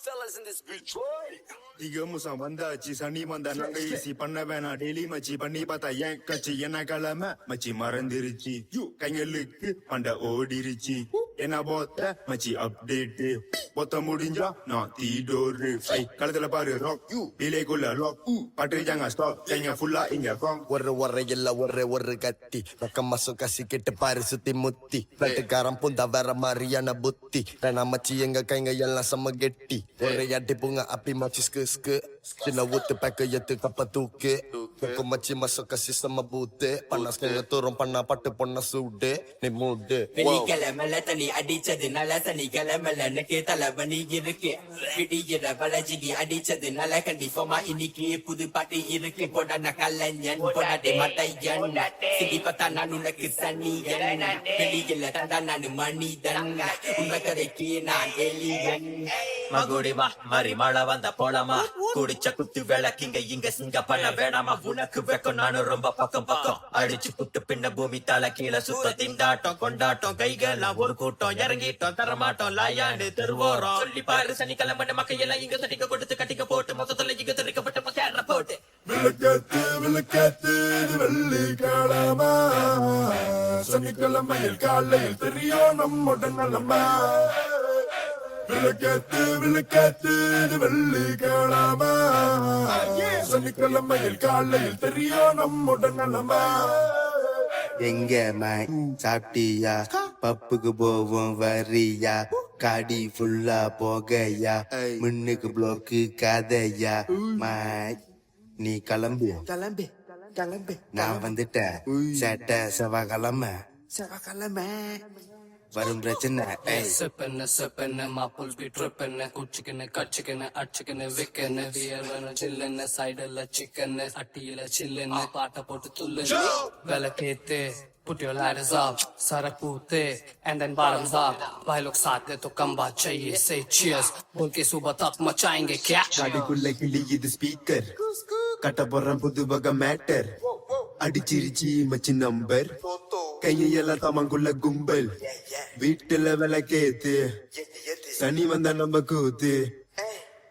fellas in this bitch, right? இக முசம் வந்தாச்சு சனி வந்தா நாங்க ஈசி பண்ண வேணாம் டெய்லி மச்சி பண்ணி பார்த்தா ஏன் கட்சி என்ன கிழமை மச்சி மறந்துருச்சு கைங்களுக்கு பண்ட ஓடிருச்சு என்ன போத்த மச்சி அப்டேட் பொத்த முடிஞ்சா நான் தீடோரு களத்துல பாரு ராக் டிலேக்குள்ள லாக் பட்டுருச்சாங்க ஸ்டாப் கைங்க ஃபுல்லா இங்க ஒரு இல்ல ஒரு கத்தி பக்கம் மசம் கசி கெட்டு பாரு சுத்தி முத்தி வெட்டுக்காரன் புந்தா வேற மாதிரியான புத்தி வேணா மச்சி எங்க கைங்க எல்லாம் செம்ம கெட்டி ஒரு அடி பூங்க அப்படி மச்சி ஸ்கு சின்ன ஊத்து பேக்க எத்து கப்ப தூக்கு பக்கம் மச்சி மசம் கசி செம்ம பூத்து பண்ண ஸ்கெங்க தூரம் பண்ணா பட்டு பொண்ண சூடு நீ மூடு வெள்ளிக்கிழமைல தண்ணி அடிச்சதுனால சனிக்கிழமைல எனக்கு தலைவலி இருக்கு விடிகிற வளர்ச்சி அடிச்சதுனால கண்டிப்பா இன்னைக்கு புது பாட்டு இருக்கு போட கலைஞன் போடாட்டே மட்டையன் சிடி பார்த்தா நான் உனக்கு சனியன் வெளியில தந்தா நான் மனிதன் உண்மை கதைக்கு நான் எலியன் மகுடி வா மறி மழை வந்த போலாமா குடிச்ச குத்து விளக்கிங்க இங்க சிங்க பண்ண வேணாமா உனக்கு வெக்கம் நானும் ரொம்ப பக்கம் அடிச்சு புட்டு பின்ன பூமி தலை கீழே சுத்த திண்டாட்டம் கொண்டாட்டம் கைகள்லாம் ஒரு கூட்டம் இறங்கிட்டோம் தரமாட்டோம் லாயாண்டு தெருவோரம் சொல்லி பாரு சனிக்கிழமை மக்கள் எல்லாம் இங்க தனிக்க கொடுத்து கட்டிக்க போட்டு மொத்தத்துல இங்க தெரிக்கப்பட்ட மக்கள் போட்டு விளக்கத்து வெள்ளிக்கிழமை சனிக்கிழமையில் காலையில் தெரியும் நம்மோட நிலைமை விளக்கத்து வெள்ளிக்கிழமை சனிக்கிழமையில் காலையில் தெரியும் நம்மோட நிலைமை எங்க மாய் சாப்பிட்டியா பப்புக்கு போவோம் வரியா காடி ஃபுல்லா போகையா முன்னுக்கு ப்ளோக்கு கதையா மாய் நீ கிளம்பு நான் வந்துட்டேன் சேட்டை செவ்வாய்க்கிழமை வரும் பிரச்சனை செப்பன்னு மாப்புல் ட்ரிப்பன்னு குச்சிக்கன்னு கச்சிக்கன்னு அடிச்சுக்கன்னு விக்கன்னு வியர்வன்னு சில்லுன்னு சைடுல சிக்கன்னு அட்டியில சில்லுன்னு பாட்டை போட்டு துள்ளுன்னு விளக்கேத்து put your lighters up sarakute and then bottoms up भाई लोग साथ दे तो कम बात चाहिए say cheers बोल के सुबह तक मचाएंगे क्या காடிக்குள்ள கிளியுது ஸ்பீக்கர் கட்ட போற புது வகை மேட்டர் அடிச்சிருச்சி மச்சி நம்பர் கையெல்லாம் தமங்குள்ள கும்பல் வீட்டுல விளக்கேத்து சனி வந்தா நம்ம கூத்து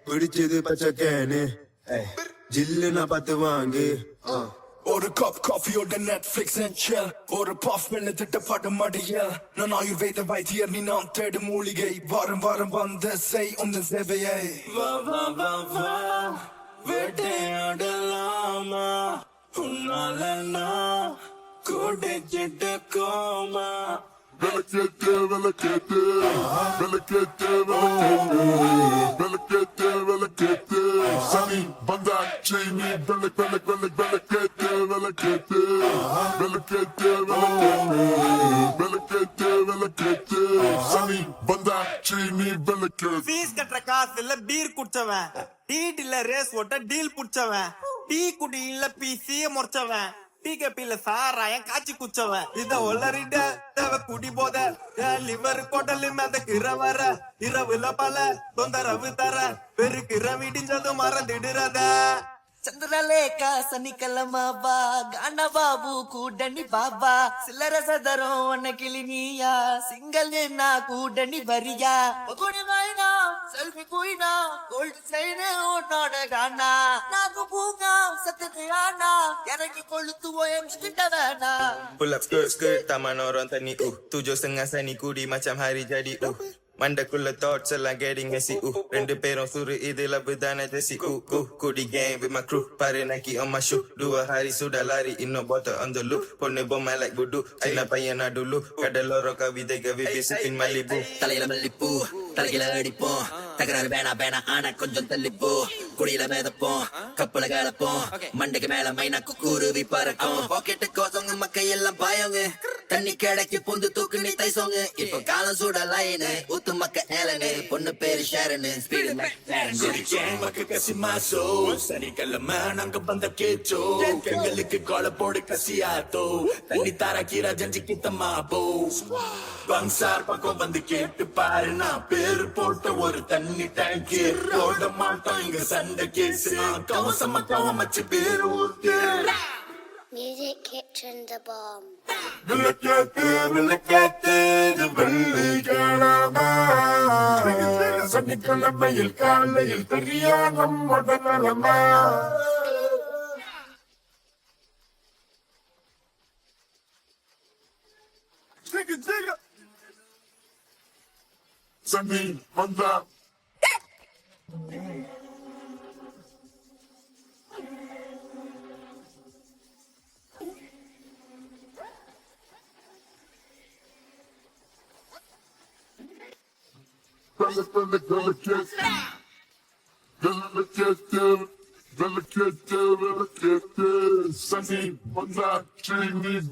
பிடிச்சது பச்சை கேனு ஜில்லுனா பார்த்து வாங்கு ஒரு கப் காஃபியோட நெட்ஃபிளிக்ஸ் அண்ட் சில் ஒரு பஃப் மெல்ல திட்டப்பட மடியல் நான் ஆயுர்வேத வைத்தியர் நீ நாம் தேடும் மூலிகை வாரம் வந்து செய் உந்த சேவையை வா வேட்டையாடலாமா உன்னால நான் குடிச்சிட்டு கோமா விளக்கேத்து சனி வந்தாச்சு நீ விளக்கேத்து சனி வந்தாச்சு நீ விளக்கேத்து ஃபீஸ் கட்டுற காசுல பீர் குடிச்சவன் டீட்டில ரேஸ் ஓட்ட டீல் புடிச்சவன் டீ குடியில பீசிய முறைச்சவன் டீ கப்பில சாராயம் காய்ச்சி குச்சவன் இத ஒல்லறிட தேவ குடி போத லிவர் கொடலு மிதக்கிற வர இரவுல பல தொந்தரவு தர பெருக்கிற விடிஞ்சதும் மறந்துடுறத చంద్రలేఖ సనికలమావా గాన బాబు కూడని బాబా సిల్లర సదరం వనకిలి నీయా సింగల్ నా కూడని వరియా ఒగుడి వైనా సెల్ఫీ కుయినా గోల్డ్ సైనే ఓటాడ గానా నాకు పూగా సత్యయానా ఎరకి కొలుతు ఓయం స్కిటవనా Pull up skirt taman orang tani 7.5 sani kudi macam hari jadi Mandakulla thoughts எல்லாம் getting messy ரெண்டு பேரும் சுரு இதுல விதான ஜெசி கூடி gang with my crew பாரு நக்கி on my shoe dua hari sudah lari இன்னும் bottle on the loop பொண்ணு பொம்மை like voodoo சின்ன பையனா dulu கடலோர கவிதை கவி பேசுப்பின் மல்லிப்பூ தலையில மல்லிப்பூ தலையில அடிப்போம் தகராறு வேணா ஆனா கொஞ்சம் தள்ளிப்போ குடியில மேதப்போம் கப்பல கலப்போம் மண்டைக்கு மேல மைனா குருவி பறக்கும் பாக்கெட்டு கோசவங்க மக்கள் எல்லாம் பாயவங்க தண்ணி கிடைக்கு பொந்து தூக்கு நீ தைசோங்க இப்போ காலம் சூட லைனு ஊத்து மக்க ஏலனு பொண்ணு பேரு ஷேரனு ஸ்பீடு மக்கள் கசி மாசோ சனிக்கிழமை நாங்க வந்த கேச்சோ எங்களுக்கு கோல போடு கசியாத்தோ தண்ணி தார கீரா ஜஞ்சி கித்தமா போ பங்சார் பக்கம் வந்து கேட்டு பாரு நான் பேரு போட்ட ஒரு தண்ணி டேங்கி போட மாட்டோம் இங்க சண்டை கேசு கவசமா கவமச்சு பேரு ஊத்து Music Kitchen the Bomb. விளக்கேத்து வெள்ளிக்கிழமை சனிக்கிழமையில் காலையில் தெரியா நம்மோட நிலமா சனி வந்தா Sunny, what's up? Chinese,